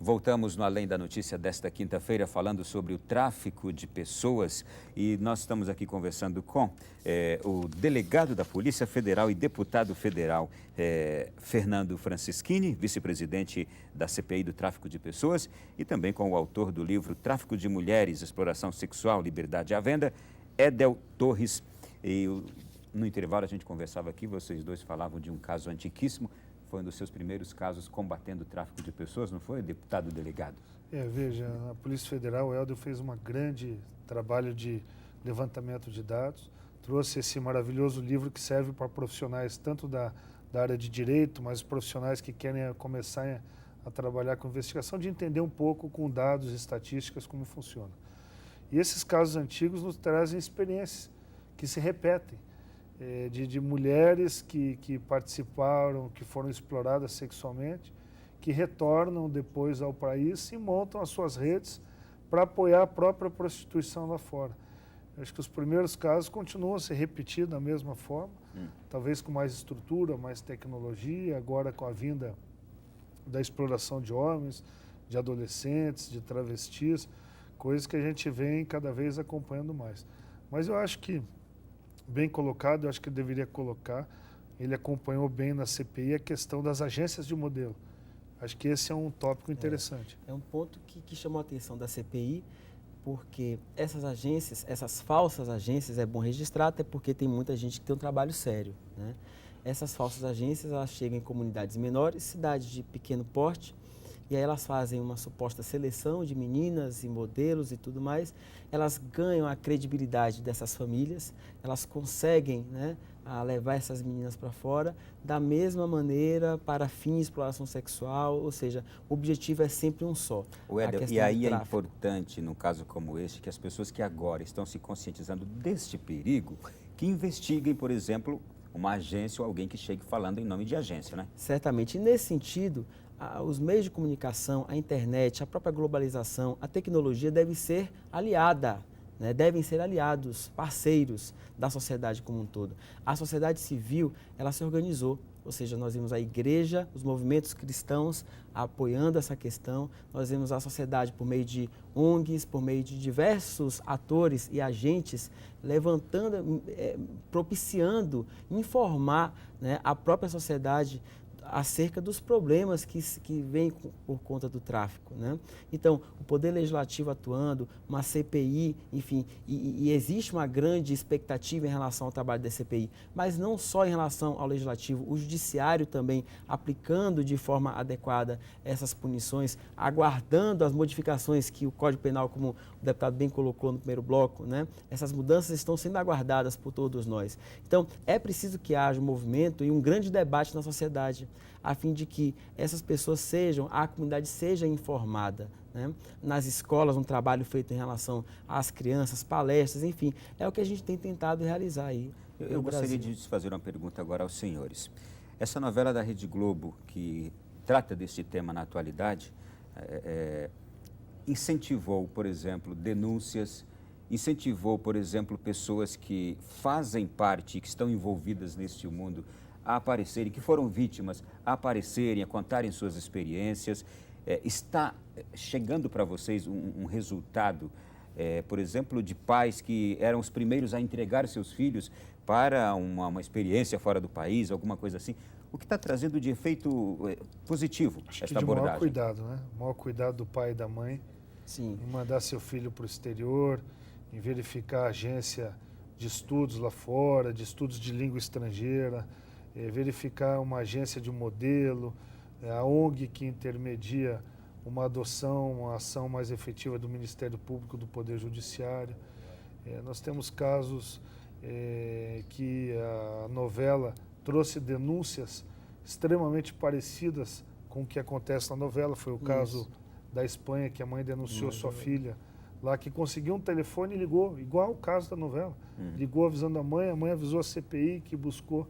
Voltamos no Além da Notícia desta quinta-feira falando sobre o tráfico de pessoas e nós estamos aqui conversando com o delegado da Polícia Federal e deputado federal Fernando Francischini, vice-presidente da CPI do tráfico de pessoas, e também com o autor do livro Tráfico de Mulheres, Exploração Sexual, Liberdade à Venda, Edel Torres. E no intervalo a gente conversava aqui, vocês dois falavam de um caso antiquíssimo. Foi um dos seus primeiros casos combatendo o tráfico de pessoas, não foi, deputado delegado? Veja, a Polícia Federal, o Helder, fez um grande trabalho de levantamento de dados, trouxe esse maravilhoso livro que serve para profissionais tanto da área de direito, mas profissionais que querem começar a trabalhar com investigação, de entender um pouco com dados e estatísticas como funciona. E esses casos antigos nos trazem experiências que se repetem. De mulheres que participaram, que foram exploradas sexualmente, que retornam depois ao país e montam as suas redes para apoiar a própria prostituição lá fora. Eu acho que os primeiros casos continuam a se repetir da mesma forma, talvez com mais estrutura, mais tecnologia, agora com a vinda da exploração de homens, de adolescentes, de travestis, coisas que a gente vem cada vez acompanhando mais. Mas eu acho que bem colocado, eu acho que eu deveria colocar, ele acompanhou bem na CPI a questão das agências de modelo. Acho que esse é um tópico interessante. É um ponto que chamou a atenção da CPI, porque essas agências, essas falsas agências, é bom registrar, até porque tem muita gente que tem um trabalho sério, né? Essas falsas agências, elas chegam em comunidades menores, cidades de pequeno porte, e aí elas fazem uma suposta seleção de meninas e modelos e tudo mais, elas ganham a credibilidade dessas famílias, elas conseguem, né, a levar essas meninas para fora da mesma maneira para fins de exploração sexual, ou seja, o objetivo é sempre um só. E aí é importante, num caso como este, que as pessoas que agora estão se conscientizando deste perigo, que investiguem, por exemplo, uma agência ou alguém que chegue falando em nome de agência, né? Certamente. E nesse sentido, os meios de comunicação, a internet, a própria globalização, a tecnologia deve ser aliada, né? Devem ser aliados, parceiros da sociedade como um todo. A sociedade civil, ela se organizou, ou seja, nós vimos a igreja, os movimentos cristãos apoiando essa questão, nós vemos a sociedade por meio de ONGs, por meio de diversos atores e agentes levantando, propiciando, informar, né, a própria sociedade acerca dos problemas que vêm por conta do tráfico, né? Então, o Poder Legislativo atuando, uma CPI, enfim, e existe uma grande expectativa em relação ao trabalho da CPI, mas não só em relação ao Legislativo, o Judiciário também aplicando de forma adequada essas punições, aguardando as modificações que o Código Penal, como o deputado bem colocou no primeiro bloco, né? Essas mudanças estão sendo aguardadas por todos nós. Então, é preciso que haja um movimento e um grande debate na sociedade, a fim de que essas pessoas a comunidade seja informada, né? Nas escolas, um trabalho feito em relação às crianças, palestras, enfim, é o que a gente tem tentado realizar aí. Eu gostaria de fazer uma pergunta agora aos senhores. Essa novela da Rede Globo, que trata deste tema na atualidade, incentivou, por exemplo, denúncias, incentivou, por exemplo, pessoas que fazem parte, que estão envolvidas neste mundo, a aparecerem, que foram vítimas, a aparecerem, a contarem suas experiências. Está chegando para vocês um resultado, por exemplo, de pais que eram os primeiros a entregar seus filhos para uma experiência fora do país, alguma coisa assim? O que está trazendo de efeito positivo esta abordagem? Maior cuidado, né? O maior cuidado do pai e da mãe. Sim. Em mandar seu filho para o exterior, em verificar a agência de estudos lá fora, de estudos de língua estrangeira, verificar uma agência de modelo, a ONG que intermedia uma adoção, uma ação mais efetiva do Ministério Público, do Poder Judiciário. Nós temos casos que a novela trouxe denúncias extremamente parecidas com o que acontece na novela. Foi o caso da Espanha, que a mãe denunciou sua filha lá, que conseguiu um telefone e ligou, igual o caso da novela. Ligou avisando a mãe avisou a CPI, que buscou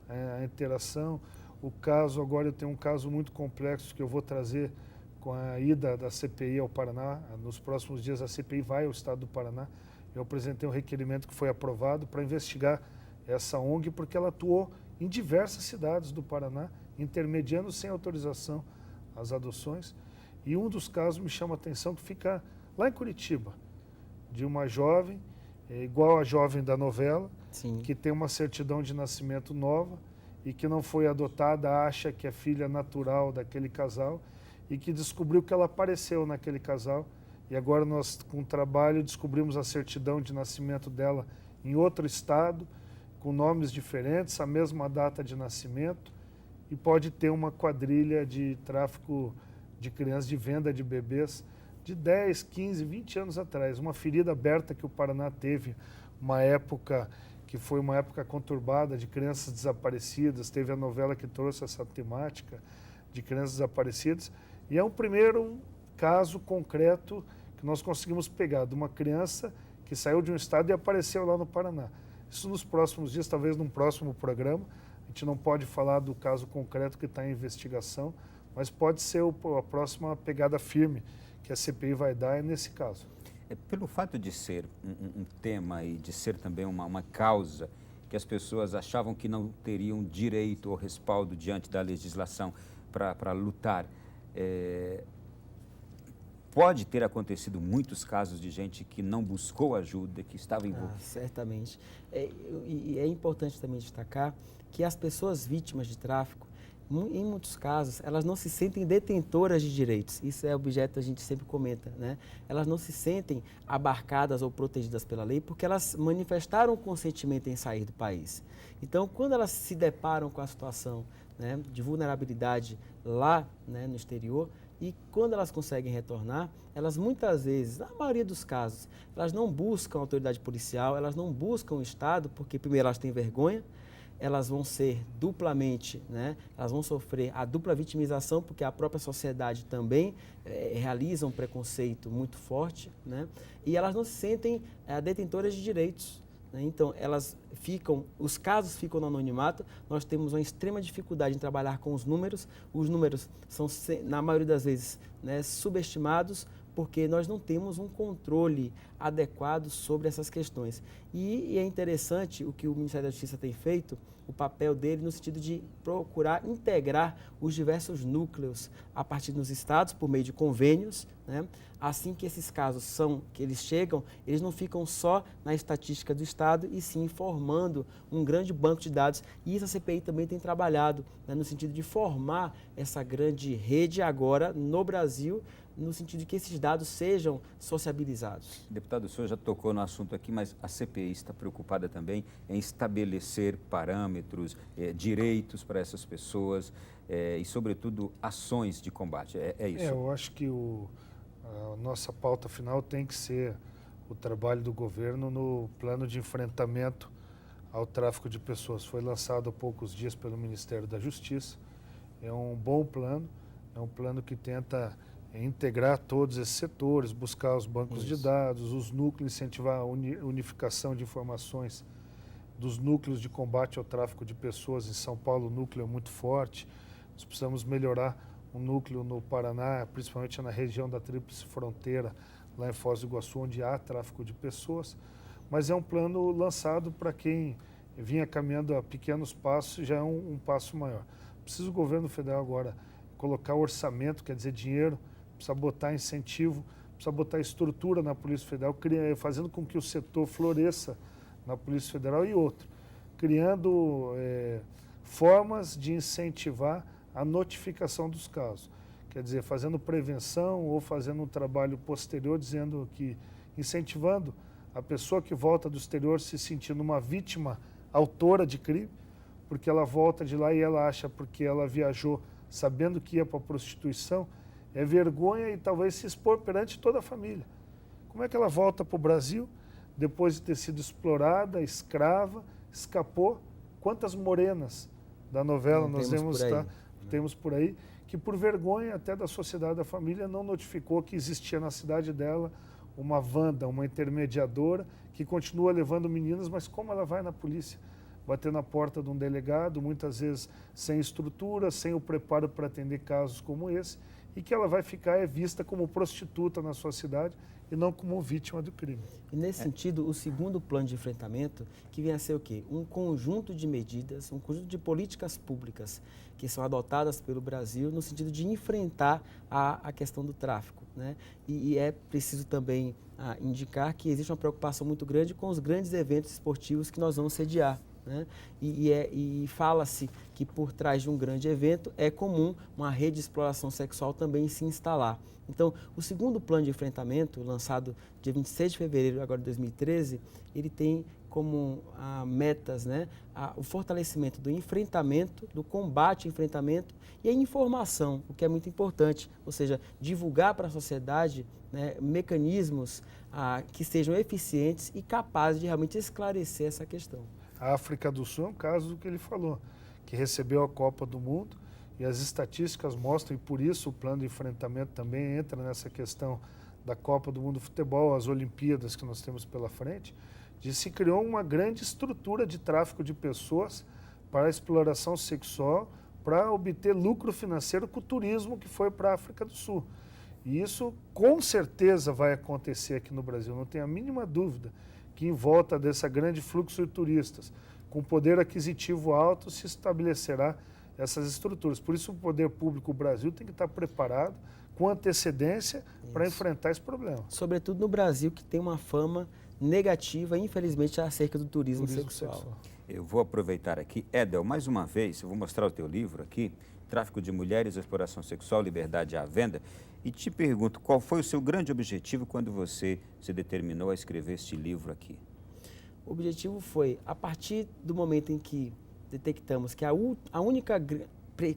a interação. O caso, agora eu tenho um caso muito complexo que eu vou trazer com a ida da CPI ao Paraná. Nos próximos dias a CPI vai ao estado do Paraná. Eu apresentei um requerimento que foi aprovado para investigar essa ONG, porque ela atuou em diversas cidades do Paraná, intermediando sem autorização as adoções. E um dos casos me chama a atenção que fica lá em Curitiba, de uma jovem, igual a jovem da novela, Sim. que tem uma certidão de nascimento nova e que não foi adotada, acha que é filha natural daquele casal e que descobriu que ela apareceu naquele casal. E agora nós, com o trabalho, descobrimos a certidão de nascimento dela em outro estado, com nomes diferentes, a mesma data de nascimento, e pode ter uma quadrilha de tráfico de crianças, de venda de bebês, de 10, 15, 20 anos atrás. Uma ferida aberta que o Paraná teve, uma época que foi uma época conturbada de crianças desaparecidas, teve a novela que trouxe essa temática de crianças desaparecidas, e é um primeiro caso concreto que nós conseguimos pegar de uma criança que saiu de um estado e apareceu lá no Paraná. Isso nos próximos dias, talvez num próximo programa, a gente não pode falar do caso concreto que está em investigação, mas pode ser a próxima pegada firme que a CPI vai dar nesse caso. Pelo fato de ser um tema e de ser também uma causa que as pessoas achavam que não teriam direito ou respaldo diante da legislação para lutar, pode ter acontecido muitos casos de gente que não buscou ajuda, que estava envolvida. Certamente. E é importante também destacar que as pessoas vítimas de tráfico, em muitos casos, elas não se sentem detentoras de direitos. Isso é objeto que a gente sempre comenta, né? Elas não se sentem abarcadas ou protegidas pela lei porque elas manifestaram o consentimento em sair do país. Então, quando elas se deparam com a situação, né, de vulnerabilidade lá, né, no exterior, e quando elas conseguem retornar, elas muitas vezes, na maioria dos casos, elas não buscam a autoridade policial, elas não buscam o Estado, porque primeiro elas têm vergonha, elas vão ser duplamente, né, elas vão sofrer a dupla vitimização, porque a própria sociedade também realiza um preconceito muito forte, né, e elas não se sentem detentoras de direitos. Então, os casos ficam no anonimato, nós temos uma extrema dificuldade em trabalhar com os números são, na maioria das vezes, né, subestimados, porque nós não temos um controle adequado sobre essas questões. E é interessante o que o Ministério da Justiça tem feito, o papel dele no sentido de procurar integrar os diversos núcleos a partir dos estados, por meio de convênios, né? Assim que esses casos que eles chegam, eles não ficam só na estatística do estado, e sim formando um grande banco de dados. E isso a CPI também tem trabalhado, né, no sentido de formar essa grande rede agora no Brasil, no sentido de que esses dados sejam sociabilizados. Deputado, o senhor já tocou no assunto aqui, mas a CPI está preocupada também em estabelecer parâmetros, direitos para essas pessoas e, sobretudo, ações de combate. É isso? Eu acho que a nossa pauta final tem que ser o trabalho do governo no plano de enfrentamento ao tráfico de pessoas. Foi lançado há poucos dias pelo Ministério da Justiça. É um bom plano, é um plano que tenta integrar todos esses setores, buscar os bancos de dados, os núcleos, incentivar a unificação de informações dos núcleos de combate ao tráfico de pessoas. Em São Paulo, o núcleo é muito forte. Nós precisamos melhorar o núcleo no Paraná, principalmente na região da Tríplice Fronteira, lá em Foz do Iguaçu, onde há tráfico de pessoas. Mas é um plano lançado para quem vinha caminhando a pequenos passos, já é um passo maior. Precisa o governo federal agora colocar orçamento, quer dizer, dinheiro, precisa botar incentivo, precisa botar estrutura na Polícia Federal, fazendo com que o setor floresça na Polícia Federal, e outro, criando formas de incentivar a notificação dos casos. Quer dizer, fazendo prevenção ou fazendo um trabalho posterior, dizendo que, incentivando a pessoa que volta do exterior se sentindo uma vítima autora de crime, porque ela volta de lá e ela acha, porque ela viajou sabendo que ia para a prostituição, é vergonha e talvez se expor perante toda a família. Como é que ela volta para o Brasil, depois de ter sido explorada, escrava, escapou? Quantas morenas da novela nós temos por aí, que por vergonha até da sociedade, da família, não notificou que existia na cidade dela uma Wanda, uma intermediadora, que continua levando meninas, mas como ela vai na polícia? Bater na porta de um delegado, muitas vezes sem estrutura, sem o preparo para atender casos como esse, e que ela vai ficar vista como prostituta na sua cidade, e não como vítima do crime. E nesse sentido, o segundo plano de enfrentamento, que vem a ser o quê? Um conjunto de medidas, um conjunto de políticas públicas que são adotadas pelo Brasil no sentido de enfrentar a questão do tráfico, né? E é preciso também indicar que existe uma preocupação muito grande com os grandes eventos esportivos que nós vamos sediar, né? E fala-se que por trás de um grande evento é comum uma rede de exploração sexual também se instalar. Então, o segundo plano de enfrentamento, lançado dia 26 de fevereiro agora de 2013, ele tem como metas, né, o fortalecimento do enfrentamento, do combate ao enfrentamento e a informação, o que é muito importante, ou seja, divulgar para a sociedade, né, mecanismos que sejam eficientes e capazes de realmente esclarecer essa questão. A África do Sul é um caso do que ele falou, que recebeu a Copa do Mundo e as estatísticas mostram, e por isso o plano de enfrentamento também entra nessa questão da Copa do Mundo de Futebol, as Olimpíadas que nós temos pela frente, se criou uma grande estrutura de tráfico de pessoas para a exploração sexual, para obter lucro financeiro com o turismo que foi para a África do Sul. E isso com certeza vai acontecer aqui no Brasil, não tenho a mínima dúvida que em volta desse grande fluxo de turistas, com poder aquisitivo alto, se estabelecerá essas estruturas. Por isso o poder público do Brasil tem que estar preparado com antecedência para enfrentar esse problema. Sobretudo no Brasil, que tem uma fama negativa, infelizmente, acerca do turismo sexual. Eu vou aproveitar aqui, Edel, mais uma vez, eu vou mostrar o teu livro aqui, Tráfico de Mulheres, Exploração Sexual, Liberdade à Venda, e te pergunto, qual foi o seu grande objetivo quando você se determinou a escrever este livro aqui? O objetivo foi, a partir do momento em que detectamos que a única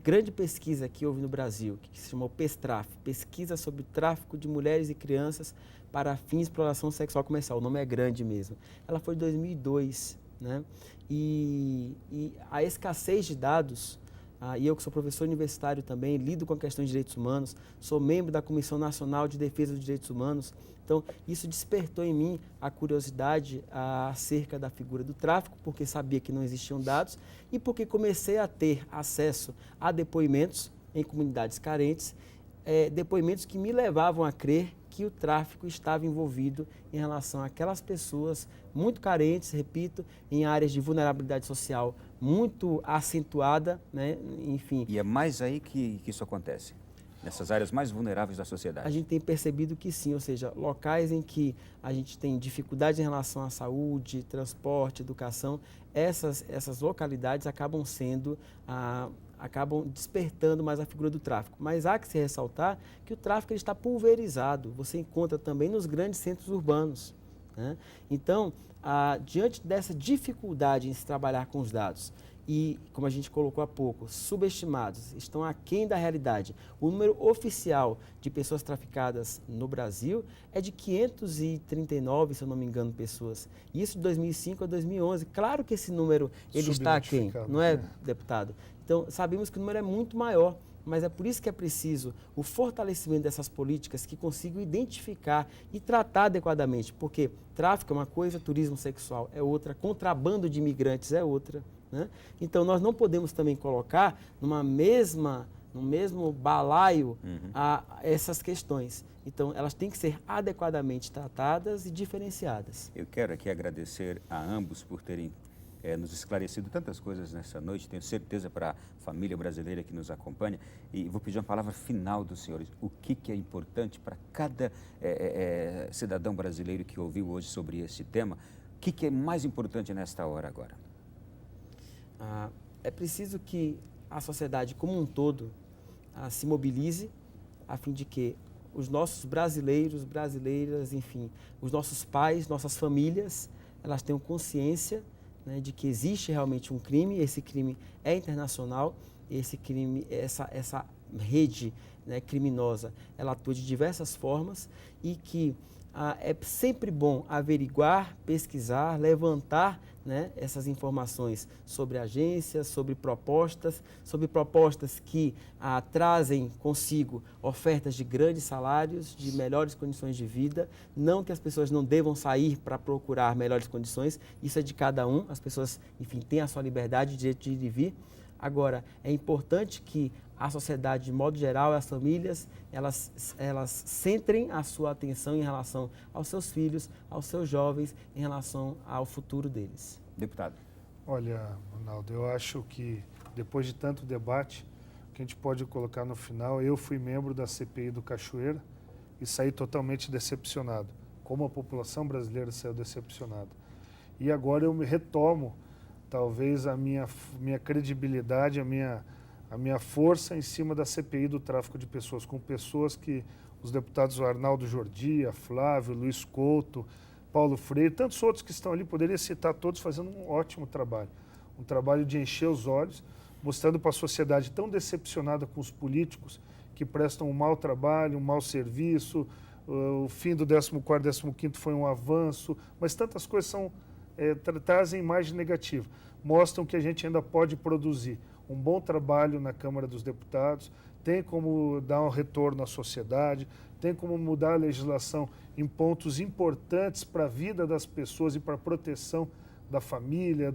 grande pesquisa que houve no Brasil, que se chamou PESTRAF, Pesquisa sobre o Tráfico de Mulheres e Crianças para fins de exploração sexual comercial, o nome é grande mesmo, ela foi de 2002, né? E a escassez de dados, e eu que sou professor universitário também, lido com a questão de direitos humanos, sou membro da Comissão Nacional de Defesa dos Direitos Humanos, então isso despertou em mim a curiosidade acerca da figura do tráfico, porque sabia que não existiam dados e porque comecei a ter acesso a depoimentos em comunidades carentes, depoimentos que me levavam a crer que o tráfico estava envolvido em relação àquelas pessoas muito carentes, repito, em áreas de vulnerabilidade social muito acentuada, né? Enfim. E é mais aí que isso acontece, nessas áreas mais vulneráveis da sociedade? A gente tem percebido que sim, ou seja, locais em que a gente tem dificuldade em relação à saúde, transporte, educação, essas localidades acabam sendo acabam despertando mais a figura do tráfico. Mas há que se ressaltar que o tráfico ele está pulverizado. Você encontra também nos grandes centros urbanos, né? Então, diante dessa dificuldade em se trabalhar com os dados e, como a gente colocou há pouco, subestimados, estão aquém da realidade. O número oficial de pessoas traficadas no Brasil é de 539, se eu não me engano, pessoas. Isso de 2005 a 2011. Claro que esse número ele está aquém, não é, deputado? Então, sabemos que o número é muito maior, mas é por isso que é preciso o fortalecimento dessas políticas que consigam identificar e tratar adequadamente, porque tráfico é uma coisa, turismo sexual é outra, contrabando de imigrantes é outra, né? Então, nós não podemos também colocar no mesmo balaio essas questões. Então, elas têm que ser adequadamente tratadas e diferenciadas. Eu quero aqui agradecer a ambos por terem nos esclarecido tantas coisas nessa noite, tenho certeza para a família brasileira que nos acompanha, e vou pedir uma palavra final dos senhores. O que é importante para cada cidadão brasileiro que ouviu hoje sobre esse tema? O que é mais importante nesta hora agora? É preciso que a sociedade como um todo se mobilize a fim de que os nossos brasileiros, brasileiras, enfim, os nossos pais, nossas famílias, elas tenham consciência, né, de que existe realmente um crime, esse crime é internacional, esse crime, essa rede, né, criminosa, ela atua de diversas formas e que é sempre bom averiguar, pesquisar, levantar, né, essas informações sobre agências, sobre propostas que trazem consigo ofertas de grandes salários, de melhores condições de vida. Não que as pessoas não devam sair para procurar melhores condições, isso é de cada um, as pessoas, enfim, têm a sua liberdade, o direito de ir e vir. Agora, é importante que a sociedade de modo geral, as famílias, elas centrem a sua atenção em relação aos seus filhos, aos seus jovens, em relação ao futuro deles. Deputado. Olha, Ronaldo, eu acho que depois de tanto debate, o que a gente pode colocar no final, eu fui membro da CPI do Cachoeira e saí totalmente decepcionado, como a população brasileira saiu decepcionada. E agora eu me retomo, talvez, a minha credibilidade, a minha força em cima da CPI do tráfico de pessoas, com pessoas que os deputados Arnaldo Jordi, Flávio, Luiz Couto, Paulo Freire, tantos outros que estão ali, poderia citar todos fazendo um ótimo trabalho. Um trabalho de encher os olhos, mostrando para a sociedade tão decepcionada com os políticos que prestam um mau trabalho, um mau serviço, o fim do 14º, 15º foi um avanço, mas tantas coisas trazem imagem negativa, mostram que a gente ainda pode produzir um bom trabalho na Câmara dos Deputados, tem como dar um retorno à sociedade, tem como mudar a legislação em pontos importantes para a vida das pessoas e para a proteção da família,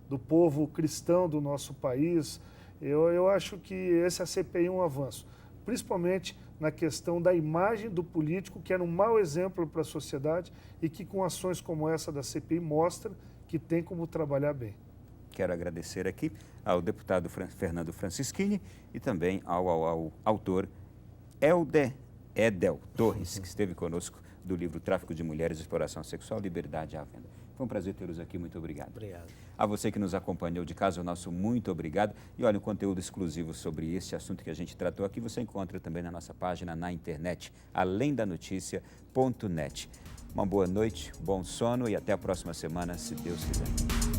do povo cristão do nosso país. Eu acho que esse CPI é um avanço, principalmente na questão da imagem do político, que era um mau exemplo para a sociedade e que com ações como essa da CPI mostra que tem como trabalhar bem. Quero agradecer aqui ao deputado Fernando Francischini e também ao autor Edel Torres, que esteve conosco do livro Tráfico de Mulheres, Exploração Sexual, Liberdade à Venda. Foi um prazer tê-los aqui, muito obrigado. Obrigado. A você que nos acompanhou de casa, o nosso muito obrigado. E olha, um conteúdo exclusivo sobre esse assunto que a gente tratou aqui, você encontra também na nossa página na internet, alendanoticia.net. Uma boa noite, bom sono e até a próxima semana, se Deus quiser.